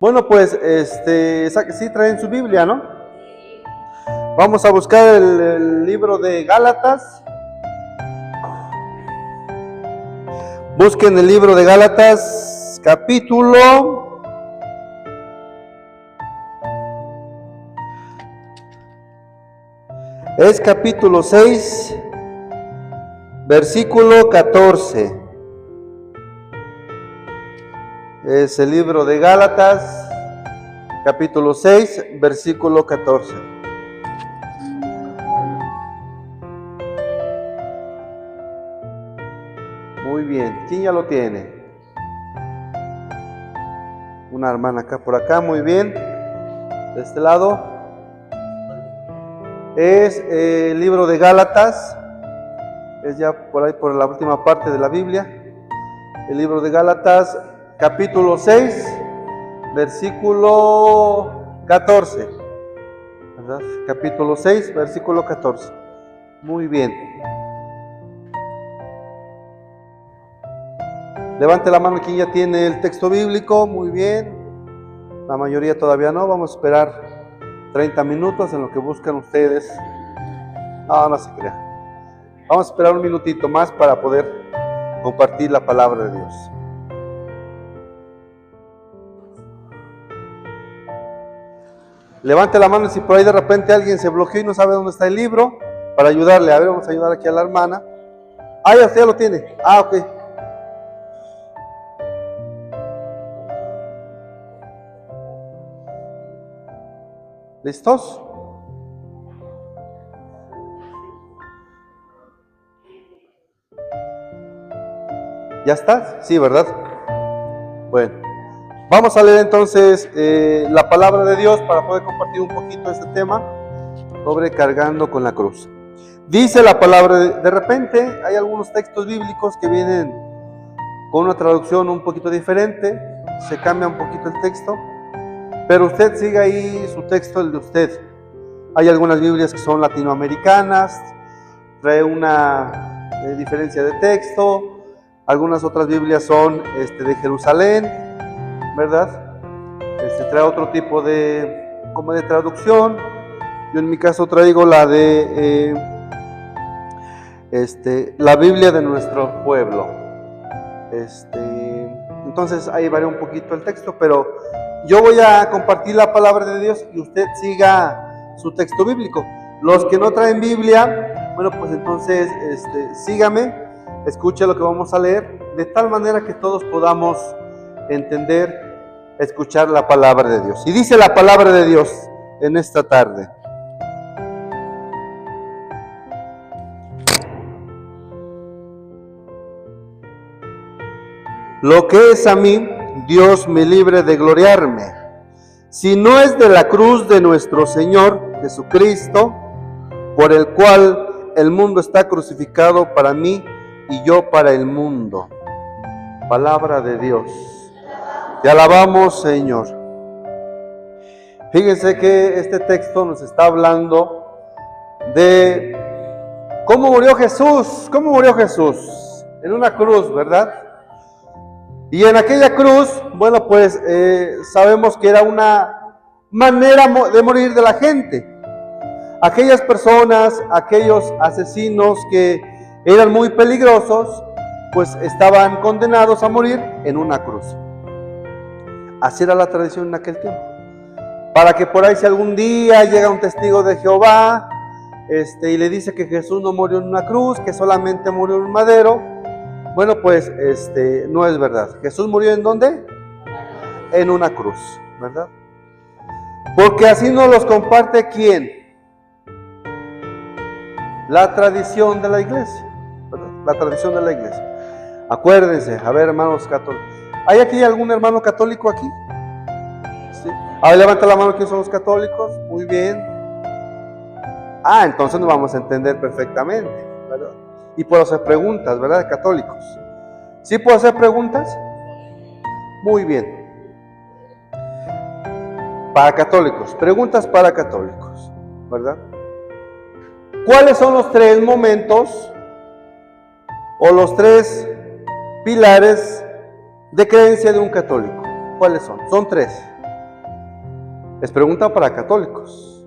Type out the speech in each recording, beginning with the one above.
Bueno, pues, sí traen su Biblia, ¿no? Vamos a buscar el libro de Gálatas. Busquen el libro de Gálatas, capítulo 6, versículo 14. Es el libro de Gálatas, capítulo 6, versículo 14. Muy bien, ¿quién ya lo tiene? Una hermana acá por acá, muy bien. De este lado es el libro de Gálatas, es ya por ahí por la última parte de la Biblia. El libro de Gálatas, capítulo 6, versículo 14, ¿verdad? Capítulo 6, versículo 14. Muy bien. Levante la mano quien ya tiene el texto bíblico. Muy bien. La mayoría todavía no. Vamos a esperar 30 minutos en lo que buscan ustedes. No se crean. Vamos a esperar un minutito más para poder compartir la palabra de Dios. Levante la mano si por ahí de repente alguien se bloqueó y no sabe dónde está el libro, para ayudarle. A ver, vamos a ayudar aquí a la hermana. Ya lo tiene. Ok. ¿Listos? ¿Ya está? Sí, ¿verdad? Bueno, vamos a leer entonces la palabra de Dios para poder compartir un poquito este tema sobre cargando con la cruz. Dice la palabra, de repente hay algunos textos bíblicos que vienen con una traducción un poquito diferente, se cambia un poquito el texto, pero usted siga ahí su texto, el de usted. Hay algunas Biblias que son latinoamericanas, trae una diferencia de texto. Algunas otras Biblias son de Jerusalén, ¿verdad? Trae otro tipo de traducción. Yo en mi caso traigo la de la Biblia de nuestro pueblo. Entonces ahí varía un poquito el texto, pero yo voy a compartir la palabra de Dios y usted siga su texto bíblico. Los que no traen Biblia, bueno, pues entonces sígame, escuche lo que vamos a leer, de tal manera que todos podamos entender, escuchar la palabra de Dios. Y dice la palabra de Dios en esta tarde: lo que es a mí, Dios me libre de gloriarme, si no es de la cruz de nuestro Señor Jesucristo, por el cual el mundo está crucificado para mí y yo para el mundo. Palabra de Dios. Te alabamos, Señor. Fíjense que este texto nos está hablando de cómo murió Jesús. ¿Cómo murió Jesús? En una cruz, ¿verdad? Y en aquella cruz, bueno, pues sabemos que era una manera de morir de la gente. Aquellas personas, aquellos asesinos que eran muy peligrosos, pues estaban condenados a morir en una cruz. Así era la tradición en aquel tiempo. Para que por ahí si algún día llega un testigo de Jehová y le dice que Jesús no murió en una cruz, que solamente murió en un madero, bueno, pues no es verdad. Jesús murió ¿en dónde? En una cruz, ¿verdad? Porque así nos los comparte ¿quién? La tradición de la iglesia, ¿verdad? La tradición de la iglesia. Acuérdense, a ver, hermanos católicos. ¿Hay aquí algún hermano católico aquí? ¿Sí? A ver, levanta la mano, ¿quiénes son los católicos? Muy bien. Entonces nos vamos a entender perfectamente, ¿verdad? Y puedo hacer preguntas, ¿verdad? Católicos. ¿Sí puedo hacer preguntas? Muy bien. Para católicos, preguntas para católicos, ¿verdad? ¿Cuáles son los 3 momentos o los 3 pilares de creencia de un católico? ¿Cuáles son? Son 3. Es pregunta para católicos.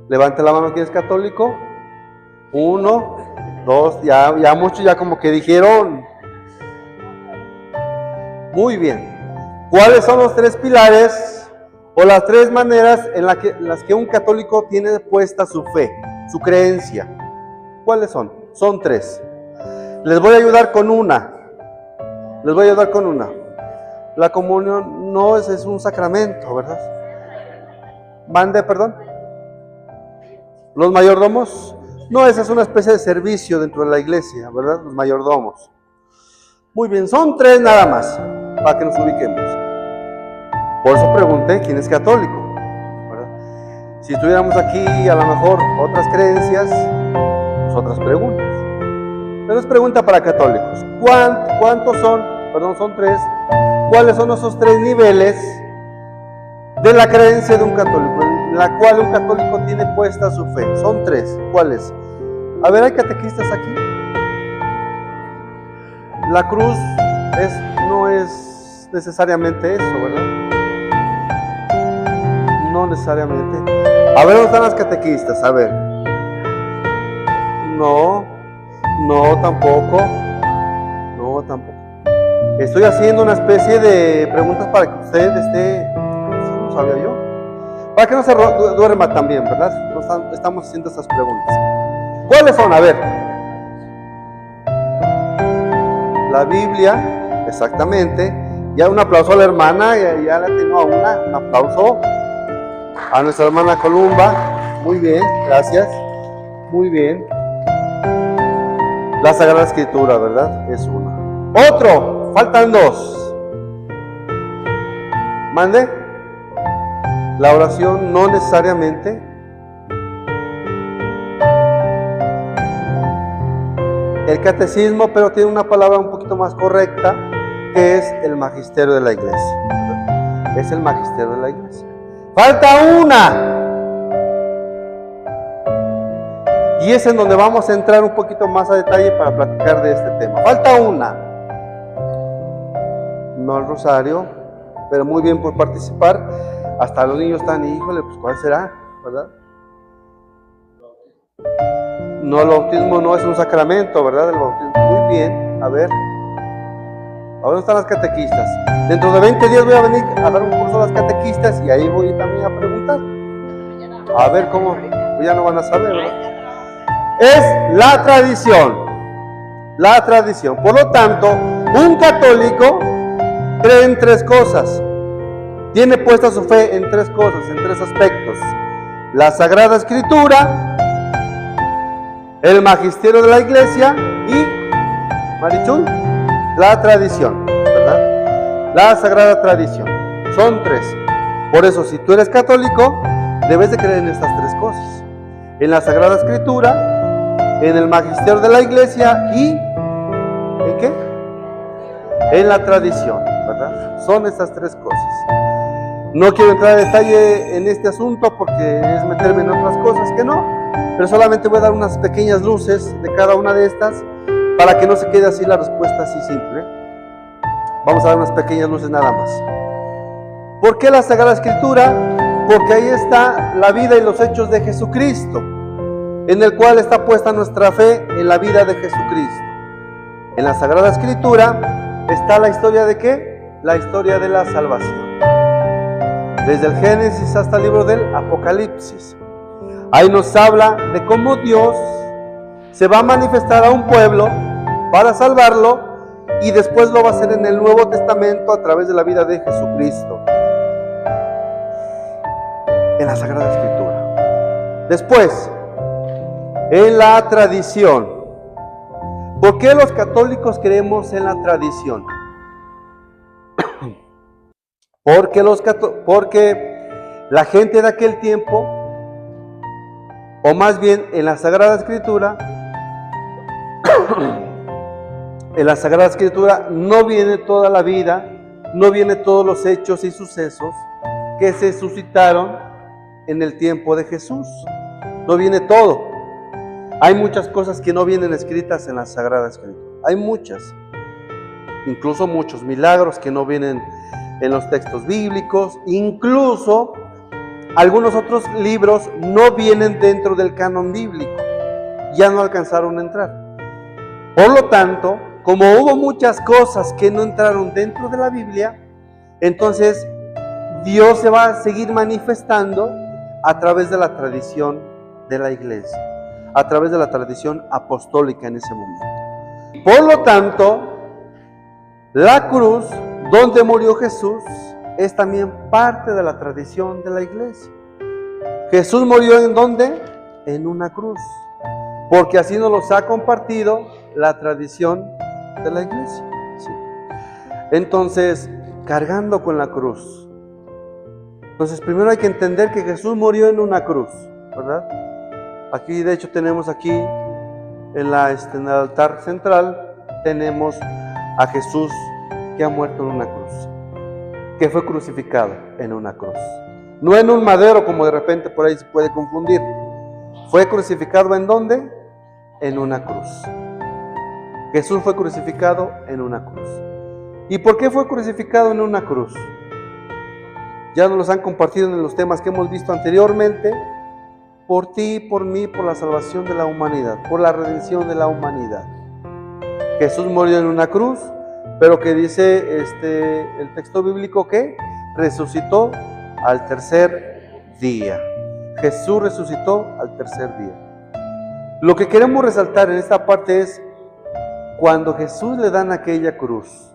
Levante la mano, ¿quién es católico? 1, 2, ya muchos ya como que dijeron. Muy bien. ¿Cuáles son los 3 pilares o las 3 maneras en las que un católico tiene puesta su fe, su creencia? ¿Cuáles son? Son 3. Les voy a ayudar con una. La comunión no es un sacramento, ¿verdad? Mande, perdón. Los mayordomos. No, esa es una especie de servicio dentro de la iglesia, ¿verdad? Los mayordomos. Muy bien, son 3 nada más, para que nos ubiquemos. Por eso pregunté quién es católico, ¿verdad? Si estuviéramos aquí, a lo mejor otras creencias, pues otras preguntas. Pero es pregunta para católicos. ¿Cuántos son? Perdón, son 3. ¿Cuáles son esos 3 niveles de la creencia de un católico, en la cual un católico tiene puesta su fe? Son 3. ¿Cuáles? A ver, ¿hay catequistas aquí? La cruz no es necesariamente eso, ¿verdad? No necesariamente. A ver, ¿dónde están las catequistas? A ver. No, tampoco. Estoy haciendo una especie de preguntas para que usted esté, eso no sabía yo, para que no se duerma también, ¿verdad? Estamos haciendo esas preguntas. ¿Cuáles son? A ver. La Biblia, exactamente. Ya un aplauso a la hermana, ya la tengo a un aplauso a nuestra hermana Columba. Muy bien, gracias. Muy bien. La Sagrada Escritura, ¿verdad? Es una. Otro, faltan 2. Mande. La oración no necesariamente. El catecismo, pero tiene una palabra un poquito más correcta, que es el magisterio de la iglesia. Es el magisterio de la iglesia. Falta una. Y es en donde vamos a entrar un poquito más a detalle para platicar de este tema. Falta una. No el rosario, pero muy bien por participar. Hasta los niños están, híjole, pues ¿cuál será? ¿Verdad? No, el bautismo no es un sacramento, ¿verdad? El bautismo. Muy bien, a ver. Ahora están las catequistas. Dentro de 20 días voy a venir a dar un curso a las catequistas y ahí voy también a preguntar. A ver cómo, ya no van a saber, ¿verdad? Es la tradición. La tradición. Por lo tanto, un católico cree en 3 cosas. Tiene puesta su fe en 3 cosas, en 3 aspectos. La Sagrada Escritura, el magisterio de la iglesia y, Marichuy, la tradición, ¿verdad? La sagrada tradición. Son 3. Por eso, si tú eres católico, debes de creer en estas 3 cosas. En la Sagrada Escritura, en el magisterio de la iglesia y, ¿en qué? En la tradición, ¿verdad? Son estas 3 cosas. No quiero entrar en detalle en este asunto porque es meterme en otras cosas que no, pero solamente voy a dar unas pequeñas luces de cada una de estas para que no se quede así la respuesta así simple. Vamos a dar unas pequeñas luces nada más. ¿Por qué la Sagrada Escritura? Porque ahí está la vida y los hechos de Jesucristo, en el cual está puesta nuestra fe en la vida de Jesucristo. En la Sagrada Escritura está la historia de ¿qué? La historia de la salvación. Desde el Génesis hasta el libro del Apocalipsis. Ahí nos habla de cómo Dios se va a manifestar a un pueblo para salvarlo y después lo va a hacer en el Nuevo Testamento a través de la vida de Jesucristo. En la Sagrada Escritura. Después, en la tradición. ¿Por qué los católicos creemos en la tradición? Porque la gente de aquel tiempo, o más bien en la Sagrada Escritura, en la Sagrada Escritura no viene toda la vida, no viene todos los hechos y sucesos que se suscitaron en el tiempo de Jesús. No viene todo. Hay muchas cosas que no vienen escritas en la Sagrada Escritura. Hay muchas. Incluso muchos milagros que no vienen en los textos bíblicos. Incluso algunos otros libros no vienen dentro del canon bíblico, ya no alcanzaron a entrar. Por lo tanto, como hubo muchas cosas que no entraron dentro de la Biblia, entonces Dios se va a seguir manifestando a través de la tradición de la iglesia, a través de la tradición apostólica en ese momento. Por lo tanto, la cruz donde murió Jesús es también parte de la tradición de la iglesia. Jesús murió ¿en dónde? En una cruz, porque así nos los ha compartido la tradición de la iglesia. Sí. Entonces, cargando con la cruz. Entonces, primero hay que entender que Jesús murió en una cruz, ¿verdad? Aquí, de hecho, tenemos aquí en el altar central, tenemos a Jesús que ha muerto en una cruz, que fue crucificado en una cruz. No en un madero, como de repente por ahí se puede confundir. Fue crucificado ¿en dónde? En una cruz. Jesús fue crucificado en una cruz. ¿Y por qué fue crucificado en una cruz? Ya nos los han compartido en los temas que hemos visto anteriormente. Por ti, por mí, por la salvación de la humanidad, por la redención de la humanidad. Jesús murió en una cruz, pero que dice el texto bíblico que resucitó al tercer día. Jesús resucitó al tercer día. Lo que queremos resaltar en esta parte es cuando Jesús le dan aquella cruz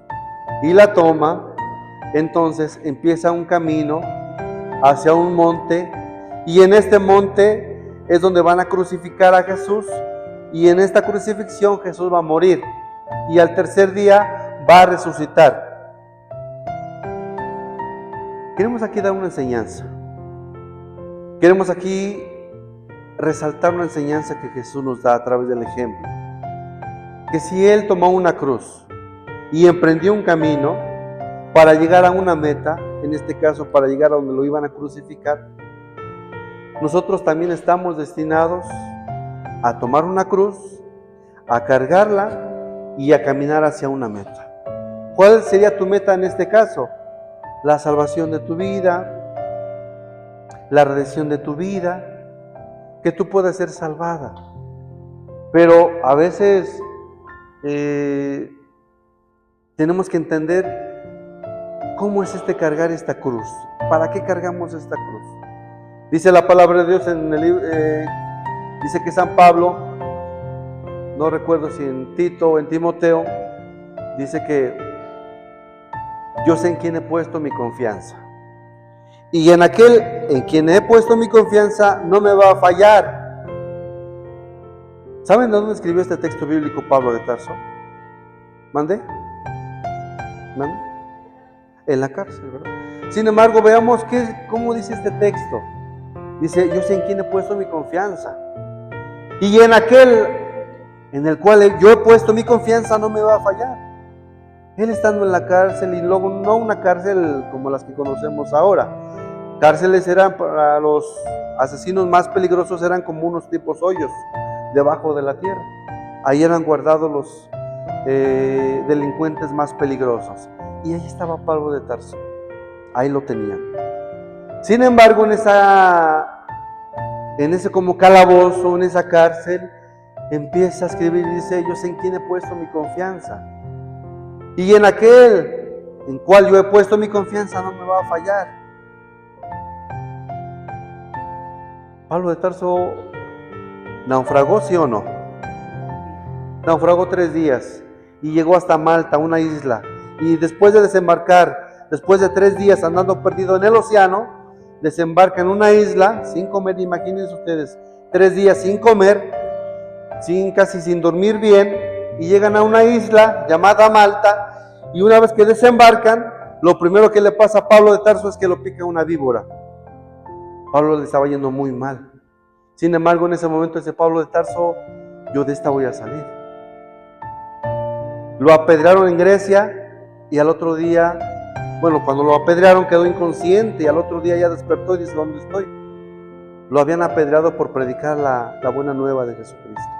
y la toma, entonces empieza un camino hacia un monte, y en este monte es donde van a crucificar a Jesús, y en esta crucifixión Jesús va a morir y al tercer día va a resucitar. Queremos aquí dar una enseñanza. Queremos aquí resaltar una enseñanza que Jesús nos da a través del ejemplo. Que si Él tomó una cruz y emprendió un camino para llegar a una meta, en este caso para llegar a donde lo iban a crucificar, nosotros también estamos destinados a tomar una cruz, a cargarla y a caminar hacia una meta. ¿Cuál sería tu meta en este caso? La salvación de tu vida, la redención de tu vida, que tú puedas ser salvada. Pero a veces tenemos que entender cómo es cargar esta cruz. ¿Para qué cargamos esta cruz? Dice la palabra de Dios en el libro, dice que San Pablo, no recuerdo si en Tito o en Timoteo, dice que yo sé en quién he puesto mi confianza. Y en aquel en quien he puesto mi confianza no me va a fallar. ¿Saben de dónde escribió este texto bíblico Pablo de Tarso? ¿Mande? En la cárcel, ¿verdad? Sin embargo, veamos cómo dice este texto. Dice, yo sé en quién he puesto mi confianza. Y en aquel en el cual yo he puesto mi confianza no me va a fallar. Él estando en la cárcel, y luego no una cárcel como las que conocemos ahora. Cárceles eran para los asesinos más peligrosos, eran como unos tipos hoyos debajo de la tierra. Ahí eran guardados los delincuentes más peligrosos. Y ahí estaba Pablo de Tarso. Ahí lo tenían. Sin embargo, en ese como calabozo, en esa cárcel, empieza a escribir y dice, yo sé en quién he puesto mi confianza. Y en aquel en cual yo he puesto mi confianza no me va a fallar. Pablo de Tarso naufragó, ¿sí o no? Naufragó 3 días y llegó hasta Malta, una isla. Y después de desembarcar, después de 3 días andando perdido en el océano, desembarca en una isla sin comer. Imagínense ustedes, 3 días sin comer, casi sin dormir bien, y llegan a una isla llamada Malta, y una vez que desembarcan, lo primero que le pasa a Pablo de Tarso es que lo pica una víbora. Pablo le estaba yendo muy mal. Sin embargo, en ese momento dice Pablo de Tarso, yo de esta voy a salir. Lo apedrearon en Grecia, y al otro día, cuando lo apedrearon quedó inconsciente, y al otro día ya despertó y dice, ¿dónde estoy? Lo habían apedreado por predicar la buena nueva de Jesucristo.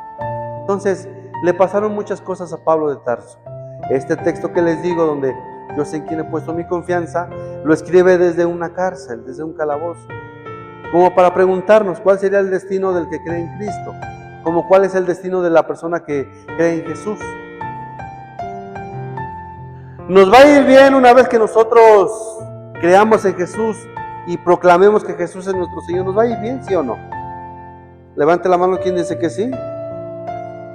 Entonces, le pasaron muchas cosas a Pablo de Tarso. Este texto que les digo, donde yo sé en quién he puesto mi confianza, lo escribe desde una cárcel, desde un calabozo. como para preguntarnos cuál sería el destino del que cree en Cristo, como cuál es el destino de la persona que cree en Jesús. ¿Nos va a ir bien una vez que nosotros creamos en Jesús y proclamemos que Jesús es nuestro Señor? ¿Nos va a ir bien, sí o no? Levante la mano quien dice que sí.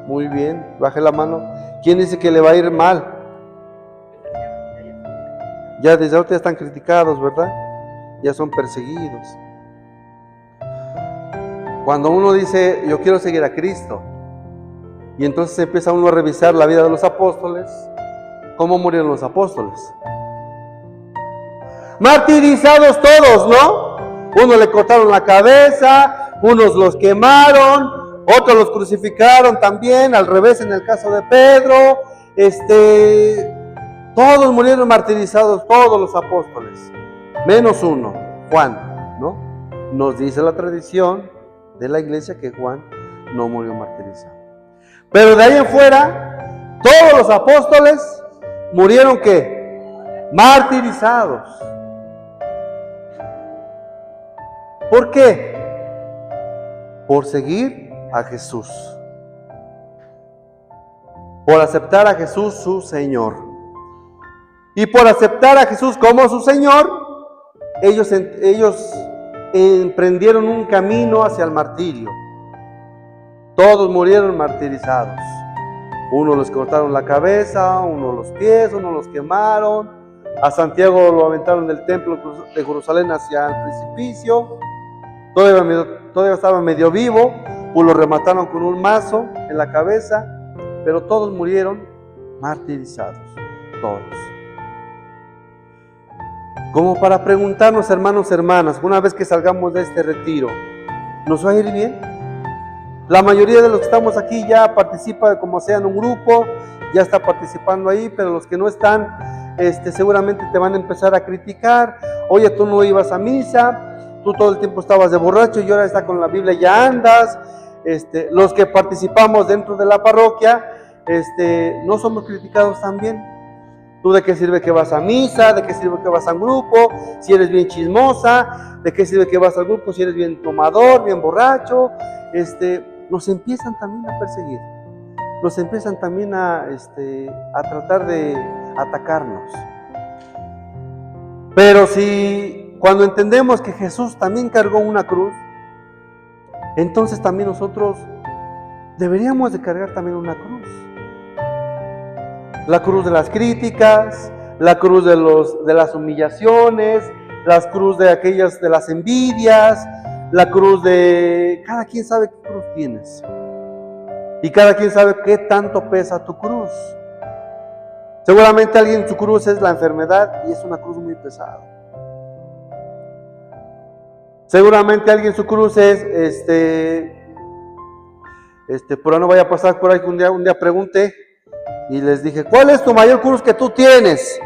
Muy bien, baje la mano. ¿Quién dice que le va a ir mal? Ya desde ahorita ya están criticados, ¿verdad? Ya son perseguidos. Cuando uno dice, yo quiero seguir a Cristo, y entonces empieza uno a revisar la vida de los apóstoles, ¿cómo murieron los apóstoles? Martirizados todos, ¿no? Unos le cortaron la cabeza, unos los quemaron, otros los crucificaron también, al revés en el caso de Pedro, todos murieron martirizados, todos los apóstoles, menos uno, Juan, ¿no? Nos dice la tradición de la iglesia que Juan no murió martirizado. Pero de ahí en fuera, todos los apóstoles murieron ¿qué? Martirizados. ¿Por qué? Por seguir a Jesús. Por aceptar a Jesús su Señor. Y por aceptar a Jesús como su Señor, ellos emprendieron un camino hacia el martirio. Todos murieron martirizados. Unos les cortaron la cabeza, unos los pies, unos los quemaron. A Santiago lo aventaron del templo de Jerusalén hacia el precipicio. Todavía estaba medio vivo, pues lo remataron con un mazo en la cabeza, pero todos murieron martirizados, todos. Como para preguntarnos, hermanos, hermanas, una vez que salgamos de este retiro, ¿nos va a ir bien? La mayoría de los que estamos aquí ya participa, como sea, en un grupo, ya está participando ahí, pero los que no están, seguramente te van a empezar a criticar. Oye, tú no ibas a misa, tú todo el tiempo estabas de borracho y ahora está con la Biblia ya andas. Los que participamos dentro de la parroquia, no somos criticados también. ¿Tú de qué sirve que vas a misa? ¿De qué sirve que vas a un grupo? Si eres bien chismosa, ¿de qué sirve que vas al grupo si eres bien tomador, bien borracho? Nos empiezan también a perseguir, nos empiezan también a tratar de atacarnos. Pero si cuando entendemos que Jesús también cargó una cruz, entonces también nosotros deberíamos de cargar también una cruz. La cruz de las críticas, la cruz de las humillaciones, la cruz de las envidias, la cruz de... Cada quien sabe qué cruz tienes. Y cada quien sabe qué tanto pesa tu cruz. Seguramente alguien su cruz es la enfermedad y es una cruz muy pesada. Seguramente alguien su cruz es, pero no vaya a pasar por ahí que un día pregunté y les dije, ¿cuál es tu mayor cruz que tú tienes?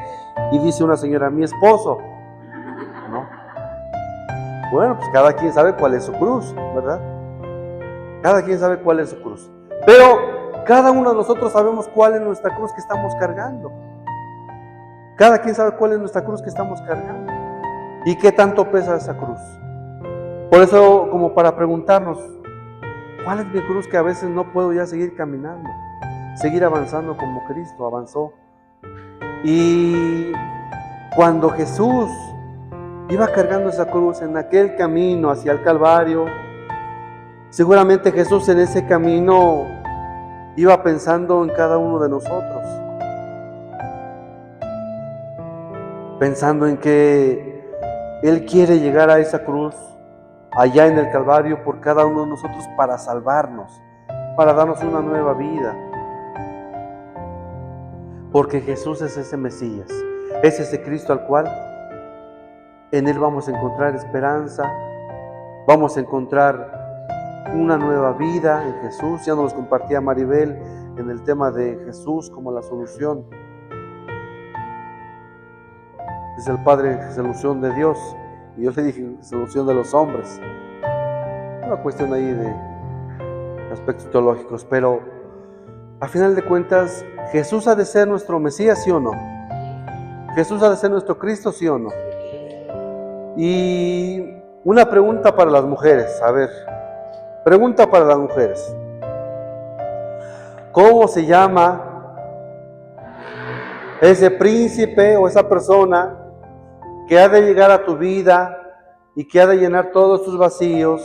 Y dice una señora, mi esposo. ¿No? Bueno, pues cada quien sabe cuál es su cruz, ¿verdad? Cada quien sabe cuál es su cruz. Pero cada uno de nosotros sabemos cuál es nuestra cruz que estamos cargando. Cada quien sabe cuál es nuestra cruz que estamos cargando. ¿Y qué tanto pesa esa cruz? Por eso, como para preguntarnos, ¿cuál es mi cruz que a veces no puedo ya seguir caminando? Seguir avanzando como Cristo avanzó. Y cuando Jesús iba cargando esa cruz en aquel camino hacia el Calvario, seguramente Jesús en ese camino iba pensando en cada uno de nosotros, pensando en que Él quiere llegar a esa cruz allá en el Calvario por cada uno de nosotros para salvarnos, para darnos una nueva vida. Porque Jesús es ese Mesías, es ese Cristo al cual en Él vamos a encontrar esperanza, vamos a encontrar una nueva vida en Jesús. Ya nos los compartía Maribel en el tema de Jesús como la solución. Es el Padre, solución de Dios, y yo le dije solución de los hombres. Una cuestión ahí de aspectos teológicos, pero a final de cuentas, ¿Jesús ha de ser nuestro Mesías, sí o no? ¿Jesús ha de ser nuestro Cristo, sí o no? Y Una pregunta para las mujeres, a ver, pregunta para las mujeres. ¿Cómo se llama ese príncipe o esa persona que ha de llegar a tu vida y que ha de llenar todos tus vacíos,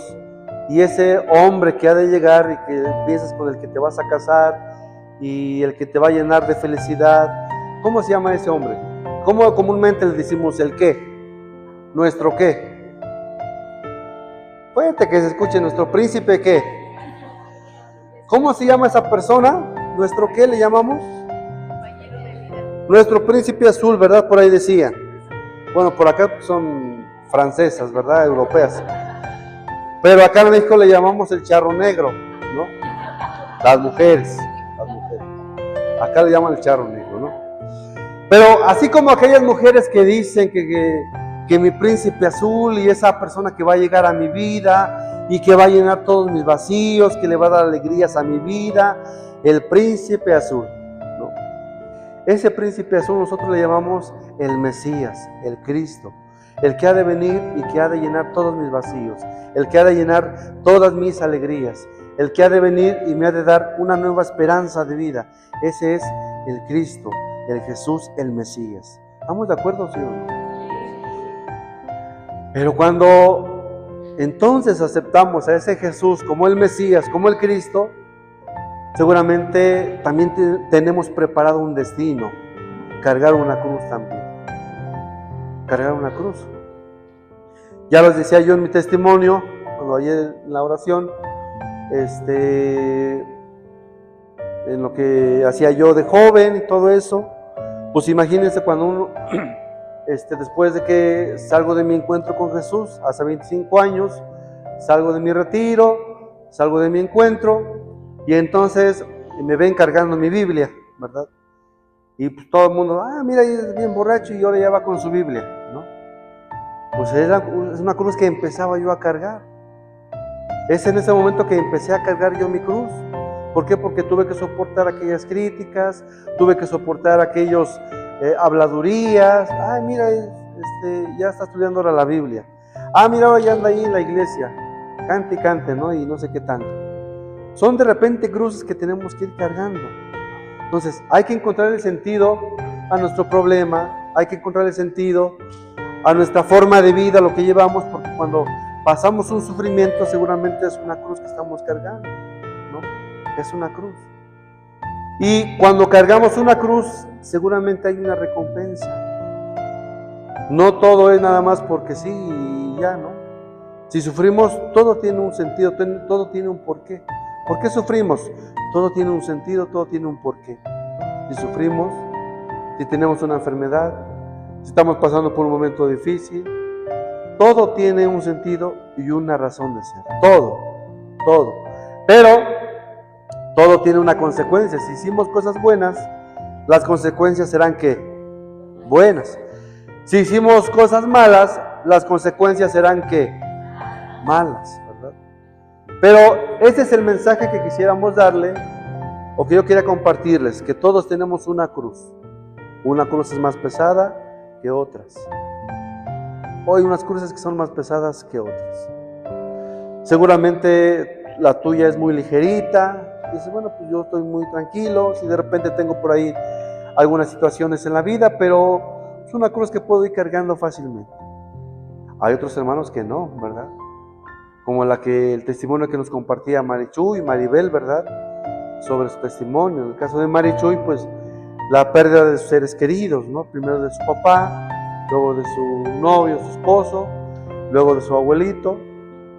y ese hombre que ha de llegar y que piensas con el que te vas a casar y el que te va a llenar de felicidad? ¿Cómo se llama ese hombre? ¿Cómo comúnmente le decimos el qué? ¿Nuestro qué? Fuerte que se escuche, nuestro príncipe qué. ¿Cómo se llama esa persona? ¿Nuestro qué le llamamos? Nuestro príncipe azul, ¿verdad? Por ahí decía. Bueno, por acá son francesas, ¿verdad? Europeas. Pero acá en México le llamamos el charro negro, ¿no? Las mujeres. Acá le llaman el charro negro, ¿no? Pero así como aquellas mujeres que dicen que mi príncipe azul y esa persona que va a llegar a mi vida y que va a llenar todos mis vacíos, que le va a dar alegrías a mi vida, el príncipe azul, ¿no? Ese príncipe azul nosotros le llamamos el Mesías, el Cristo, el que ha de venir y que ha de llenar todos mis vacíos, el que ha de llenar todas mis alegrías, el que ha de venir y me ha de dar una nueva esperanza de vida. Ese es el Cristo, el Jesús, el Mesías. ¿Estamos de acuerdo, sí o no? Pero cuando entonces aceptamos a ese Jesús como el Mesías, como el Cristo, seguramente también tenemos preparado un destino: cargar una cruz también. Cargar una cruz. Ya les decía yo en mi testimonio, cuando ayer en la oración, en lo que hacía yo de joven y todo eso, pues imagínense cuando uno, después de que salgo de mi encuentro con Jesús, hace 25 años, salgo de mi retiro, salgo de mi encuentro, y entonces me ven cargando mi Biblia, ¿verdad? Y pues todo el mundo, mira, es bien borracho y ahora ya va con su Biblia, ¿no? Pues es una cruz que empezaba yo a cargar. Es en ese momento que empecé a cargar yo mi cruz. ¿Por qué? Porque tuve que soportar aquellas críticas, tuve que soportar aquellos habladurías. Mira, ya está estudiando ahora la Biblia. Mira, ahora ya anda ahí en la iglesia, cante y cante, ¿no? Y no sé qué tanto. Son de repente cruces que tenemos que ir cargando. Entonces, hay que encontrar el sentido a nuestro problema, hay que encontrar el sentido a nuestra forma de vida, lo que llevamos, porque cuando pasamos un sufrimiento, seguramente es una cruz que estamos cargando, ¿no? Es una cruz. Y cuando cargamos una cruz, seguramente hay una recompensa. No todo es nada más porque sí y ya, ¿no? Si sufrimos, todo tiene un sentido, todo tiene un porqué. ¿Por qué sufrimos? Todo tiene un sentido, todo tiene un porqué. Si sufrimos, si tenemos una enfermedad, si estamos pasando por un momento difícil, todo tiene un sentido y una razón de ser. Todo. Pero todo tiene una consecuencia. Si hicimos cosas buenas, las consecuencias serán ¿qué? Buenas. Si hicimos cosas malas, las consecuencias serán ¿qué? Malas, ¿verdad? Pero ese es el mensaje que quisiéramos darle, o que yo quería compartirles, que todos tenemos una cruz. Una cruz es más pesada que otras. Hoy unas cruces que son más pesadas que otras. Seguramente la tuya es muy ligerita. Dices, bueno, pues yo estoy muy tranquilo. Si de repente tengo por ahí algunas situaciones en la vida, pero es una cruz que puedo ir cargando fácilmente. Hay otros hermanos que no, ¿verdad? Como el testimonio que nos compartía Marichuy y Maribel, ¿verdad? Sobre su testimonio. En el caso de Marichuy, pues la pérdida de sus seres queridos, ¿no? Primero de su papá, luego de su novio, su esposo, luego de su abuelito.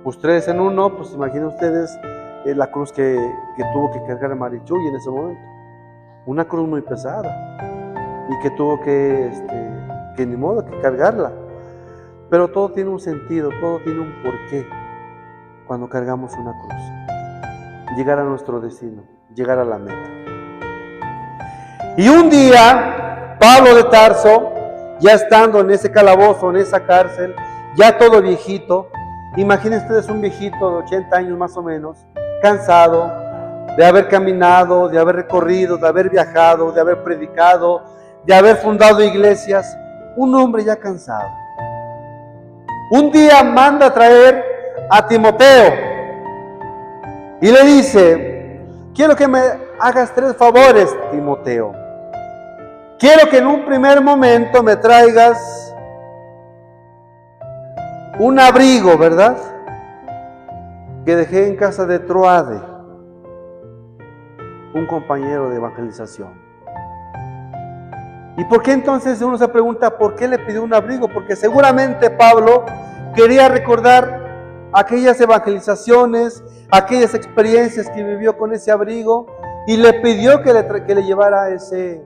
Pues tres en uno, pues imaginen ustedes la cruz que tuvo que cargar Marichuy en ese momento. Una cruz muy pesada y que tuvo que ni modo que cargarla. Pero todo tiene un sentido, todo tiene un porqué cuando cargamos una cruz. Llegar a nuestro destino, llegar a la meta. Y un día, Pablo de Tarso, ya estando en ese calabozo, en esa cárcel, ya todo viejito, imaginen ustedes un viejito de 80 años más o menos, cansado de haber caminado, de haber recorrido, de haber viajado, de haber predicado, de haber fundado iglesias, un hombre ya cansado. un día manda a traer a Timoteo y le dice: quiero que me hagas 3 favores, Timoteo. Quiero que en un primer momento me traigas un abrigo, ¿verdad?, que dejé en casa de Troade, un compañero de evangelización. ¿Y por qué entonces uno se pregunta por qué le pidió un abrigo? Porque seguramente Pablo quería recordar aquellas evangelizaciones, aquellas experiencias que vivió con ese abrigo, y le pidió que le llevara ese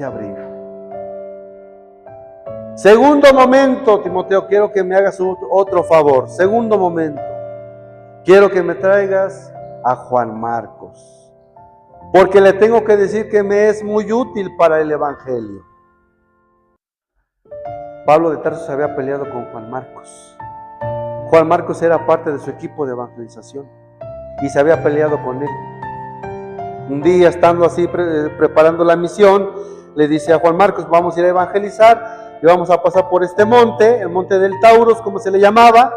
abrigo. Segundo momento, Timoteo, quiero que me hagas otro favor. Segundo momento, quiero que me traigas a Juan Marcos, porque le tengo que decir que me es muy útil para el evangelio. Pablo de Tarso se había peleado con Juan Marcos. Juan Marcos era parte de su equipo de evangelización y se había peleado con él. Un día, estando así preparando la misión, le dice a Juan Marcos: vamos a ir a evangelizar y vamos a pasar por este monte, el monte del Taurus, como se le llamaba,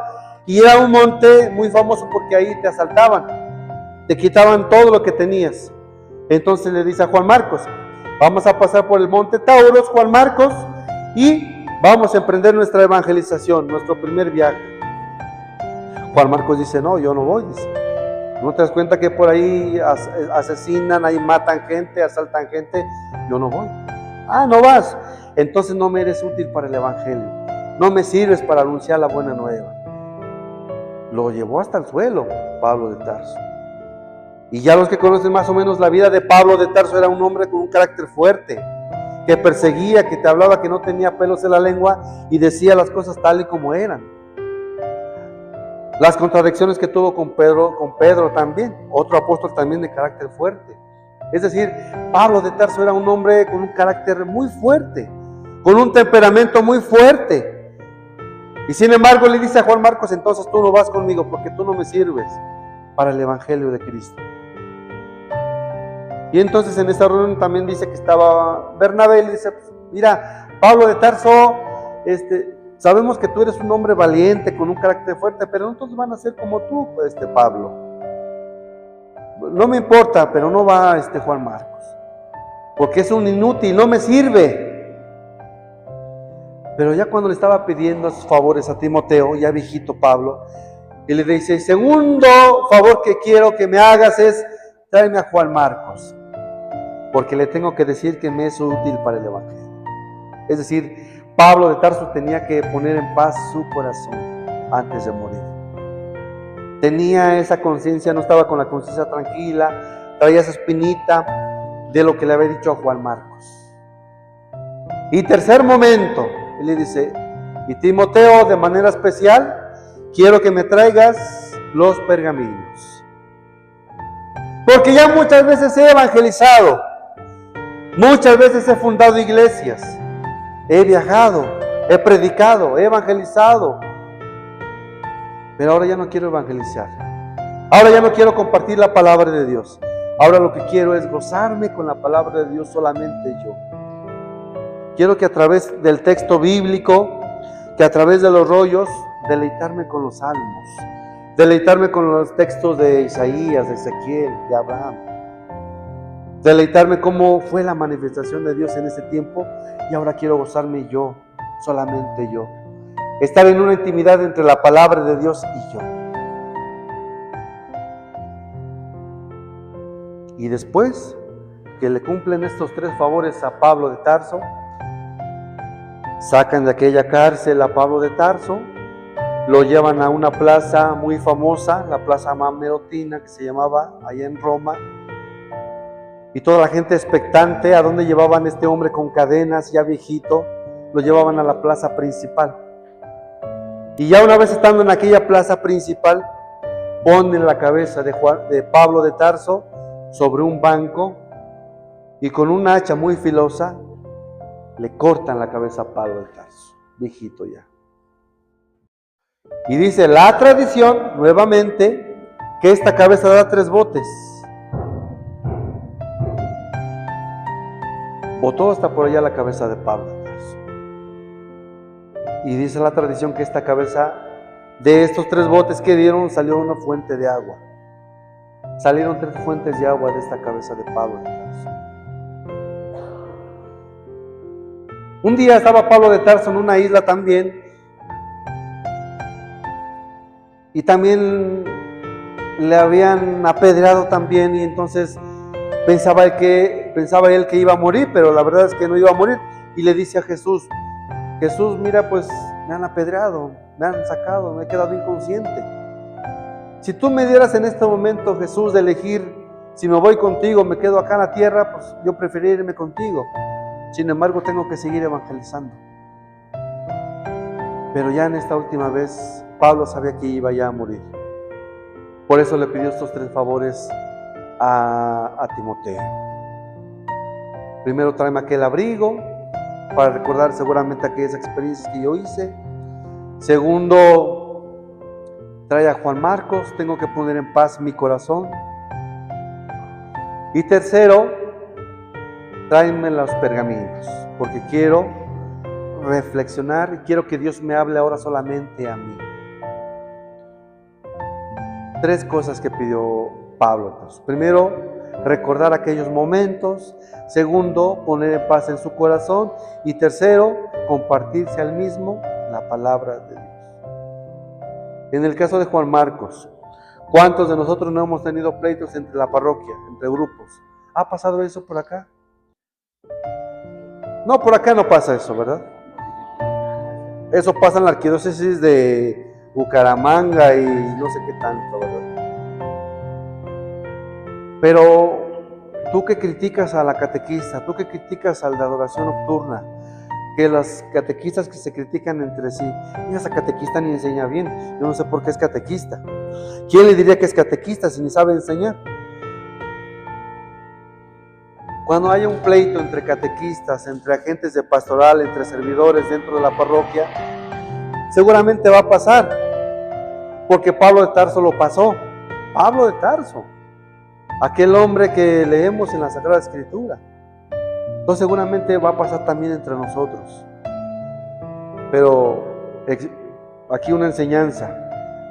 y era un monte muy famoso porque ahí te asaltaban, te quitaban todo lo que tenías. Entonces le dice a Juan Marcos: vamos a pasar por el monte Taurus, Juan Marcos, y vamos a emprender nuestra evangelización, nuestro primer viaje. Juan Marcos dice: no, yo no voy, dice. ¿No te das cuenta que por ahí asesinan, ahí matan gente, asaltan gente? Yo no voy. Ah, ¿no vas? Entonces no me eres útil para el evangelio, no me sirves para anunciar la buena nueva. Lo llevó hasta el suelo Pablo de Tarso. Y ya los que conocen más o menos la vida de Pablo de Tarso, era un hombre con un carácter fuerte, que perseguía, que te hablaba, que no tenía pelos en la lengua y decía las cosas tal y como eran. Las contradicciones que tuvo con Pedro también, otro apóstol también de carácter fuerte. Es decir, Pablo de Tarso era un hombre con un carácter muy fuerte, con un temperamento muy fuerte. Y sin embargo le dice a Juan Marcos: entonces tú no vas conmigo porque tú no me sirves para el evangelio de Cristo. Y entonces en esta reunión también dice que estaba Bernabé y le dice: mira, Pablo de Tarso, sabemos que tú eres un hombre valiente, con un carácter fuerte, pero no todos van a ser como tú, Pablo. No me importa, pero no va Juan Marcos, porque es un inútil, no me sirve. Pero ya cuando le estaba pidiendo sus favores a Timoteo, ya viejito Pablo, y le dice: segundo favor que quiero que me hagas es tráeme a Juan Marcos, porque le tengo que decir que me es útil para el evangelio. Es decir, Pablo de Tarso tenía que poner en paz su corazón antes de morir. Tenía esa conciencia, no estaba con la conciencia tranquila, traía esa espinita de lo que le había dicho a Juan Marcos. Y tercer momento, él le dice: y Timoteo, de manera especial, quiero que me traigas los pergaminos. Porque ya muchas veces he evangelizado, muchas veces he fundado iglesias, he viajado, he predicado, he evangelizado, pero ahora ya no quiero evangelizar. Ahora ya no quiero compartir la palabra de Dios. Ahora lo que quiero es gozarme con la palabra de Dios solamente yo. Quiero que a través del texto bíblico, que a través de los rollos, deleitarme con los salmos, deleitarme con los textos de Isaías, de Ezequiel, de Abraham, deleitarme cómo fue la manifestación de Dios en ese tiempo, y ahora quiero gozarme yo, solamente yo, estar en una intimidad entre la palabra de Dios y yo. Y después que le cumplen estos 3 favores a Pablo de Tarso, sacan de aquella cárcel a Pablo de Tarso, lo llevan a una plaza muy famosa, la plaza Mamerotina, que se llamaba allá en Roma, y toda la gente expectante. ¿A dónde llevaban a este hombre con cadenas, ya viejito? Lo llevaban a la plaza principal. Y ya una vez estando en aquella plaza principal, ponen la cabeza de Pablo de Tarso sobre un banco, y con una hacha muy filosa le cortan la cabeza a Pablo de Tarso, viejito ya. Y dice la tradición, nuevamente, que esta cabeza da 3 botes. Botó hasta por allá la cabeza de Pablo de Tarso. Y dice la tradición que esta cabeza, de estos 3 botes que dieron, salió una fuente de agua. Salieron 3 fuentes de agua de esta cabeza de Pablo de Tarso. Un día estaba Pablo de Tarso en una isla también, y también le habían apedreado también, y entonces pensaba él que iba a morir, pero la verdad es que no iba a morir, y le dice a Jesús, Jesús, mira, pues me han apedreado, me han sacado, me he quedado inconsciente. Si tú me dieras en este momento, Jesús, de elegir si me voy contigo, me quedo acá en la tierra, pues yo preferiría irme contigo. Sin embargo, tengo que seguir evangelizando. Pero ya en esta última vez, Pablo sabía que iba ya a morir. Por eso le pidió estos 3 favores a Timoteo. Primero, tráeme aquel abrigo, para recordar seguramente aquellas experiencias que yo hice. Segundo, trae a Juan Marcos, tengo que poner en paz mi corazón. Y tercero, tráeme los pergaminos, porque quiero reflexionar y quiero que Dios me hable ahora solamente a mí. 3 cosas que pidió Pablo. Entonces, primero, recordar aquellos momentos. Segundo, poner en paz en su corazón. Y tercero, compartirse al mismo la palabra de Dios. En el caso de Juan Marcos, ¿cuántos de nosotros no hemos tenido pleitos entre la parroquia, entre grupos? ¿Ha pasado eso por acá? No, por acá no pasa eso, ¿verdad? Eso pasa en la arquidiócesis de Bucaramanga y no sé qué tanto, ¿verdad? Pero tú que criticas a la catequista, tú que criticas al de adoración nocturna, que las catequistas que se critican entre sí, y esa catequista ni enseña bien, yo no sé por qué es catequista. ¿Quién le diría que es catequista si ni sabe enseñar? Cuando haya un pleito entre catequistas, entre agentes de pastoral, entre servidores dentro de la parroquia, seguramente va a pasar, porque Pablo de Tarso lo pasó. Pablo de Tarso, aquel hombre que leemos en la Sagrada Escritura. Entonces seguramente va a pasar también entre nosotros. Pero aquí una enseñanza.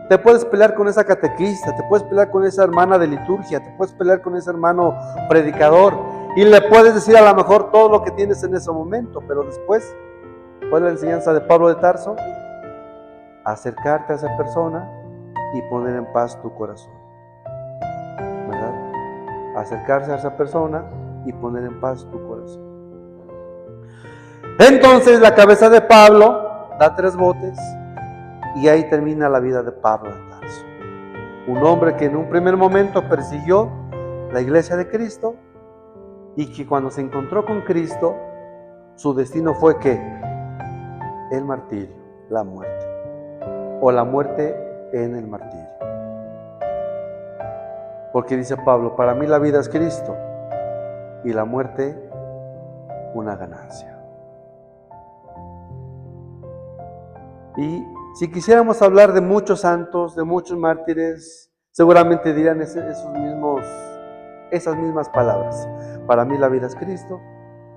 Te puedes pelear con esa catequista, te puedes pelear con esa hermana de liturgia, te puedes pelear con ese hermano predicador, y le puedes decir a lo mejor todo lo que tienes en ese momento, pero después, ¿cuál es la enseñanza de Pablo de Tarso? Acercarte a esa persona y poner en paz tu corazón, ¿verdad? Acercarse a esa persona y poner en paz tu corazón. Entonces la cabeza de Pablo da 3 botes y ahí termina la vida de Pablo de Tarso. Un hombre que en un primer momento persiguió la iglesia de Cristo y que cuando se encontró con Cristo, su destino fue ¿qué? El martirio, la muerte, o la muerte en el martirio. Porque dice Pablo, para mí la vida es Cristo y la muerte una ganancia. Y si quisiéramos hablar de muchos santos, de muchos mártires, seguramente dirán esas mismas palabras. Para mí la vida es Cristo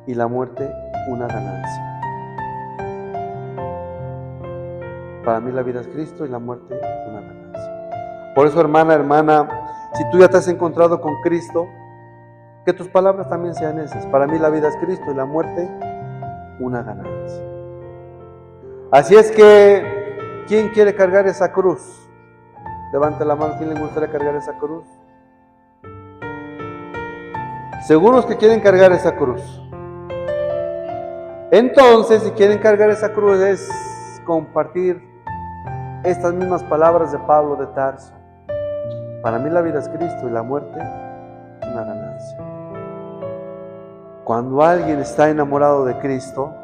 y la muerte una ganancia. Para mí la vida es Cristo y la muerte una ganancia. Por eso, hermana, si tú ya te has encontrado con Cristo, que tus palabras también sean esas. Para mí la vida es Cristo y la muerte una ganancia. Así es que, ¿quién quiere cargar esa cruz? Levante la mano, ¿quién le gustaría cargar esa cruz? Seguros que quieren cargar esa cruz. Entonces, si quieren cargar esa cruz, es compartir estas mismas palabras de Pablo de Tarso. Para mí la vida es Cristo y la muerte una ganancia. Cuando alguien está enamorado de Cristo,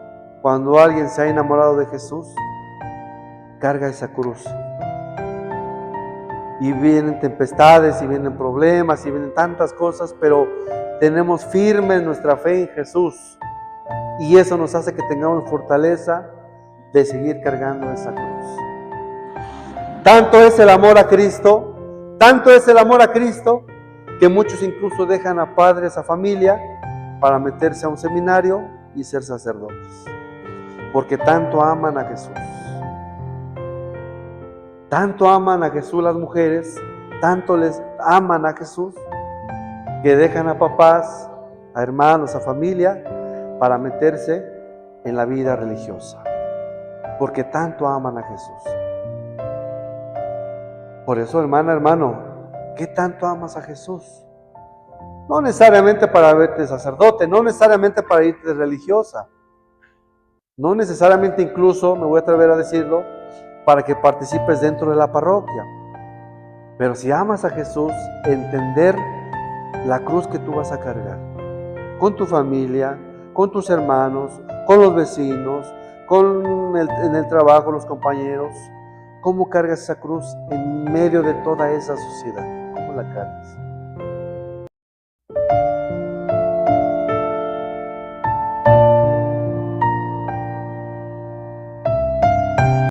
cuando alguien se ha enamorado de Jesús, carga esa cruz. Y vienen tempestades, y vienen problemas, y vienen tantas cosas, pero tenemos firme nuestra fe en Jesús. Y eso nos hace que tengamos fortaleza de seguir cargando esa cruz. Tanto es el amor a Cristo, que muchos incluso dejan a padres, a familia, para meterse a un seminario y ser sacerdotes. Porque tanto aman a Jesús. Tanto aman a Jesús las mujeres, tanto les aman a Jesús, que dejan a papás, a hermanos, a familia, para meterse en la vida religiosa. Porque tanto aman a Jesús. Por eso, hermana, hermano, ¿qué tanto amas a Jesús? No necesariamente para verte sacerdote, no necesariamente para irte religiosa, no necesariamente incluso, me voy a atrever a decirlo, para que participes dentro de la parroquia. Pero si amas a Jesús, entender la cruz que tú vas a cargar, con tu familia, con tus hermanos, con los vecinos, en el trabajo, los compañeros, ¿cómo cargas esa cruz en medio de toda esa sociedad? ¿Cómo la cargas?